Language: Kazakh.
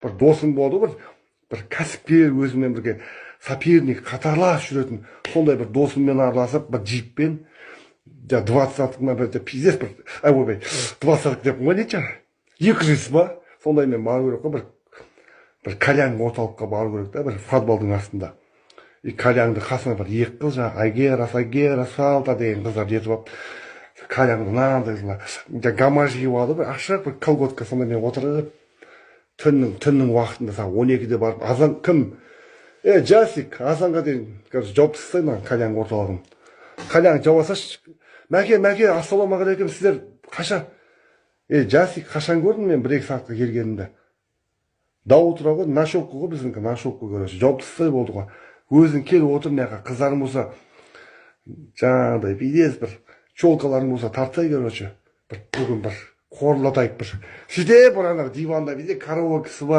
бір досым болды, бір кәсіпкер, өзімен бірге соперник, қатарлас жүретін сондай бір досыммен араласып, бір джиппен 20 ма бір пиздец бір ойбай 20 деп ма дейтін шығар, 200 ба сондаймен бару керек қой, бір кальян орталыққа бару керек та, бір футболдың астында. И кальянды қасына бір екі қыз, жаңағы Айгера, Салта деген қыздар жетіп алып, кальянды мынандай гамаш киіп алды, бір ашық бір колготка сондаймен отырып, түннің уақытында саған 12-де барып, азан кім? Жасик, азанға дейін жауып тастайды маған кальян орталығын. Кальян жауасашы, мәке, ассалаумағалейкум, сіздер қашан? Жасик, қашан көрдім мен 1-2 сағатқа келгенімді? Дау тұра ғой, нашелка ғой біздіңкі, нашелка көресі, жауып тастай болды ғой. Өзің кел отыр мына қыздарың болса, жаңағыдай бидес бір челкаларың болса тартсай короче, бір бүгін бір қорлатайық бір. Сөйтіп ана диванда биде караокесі бар.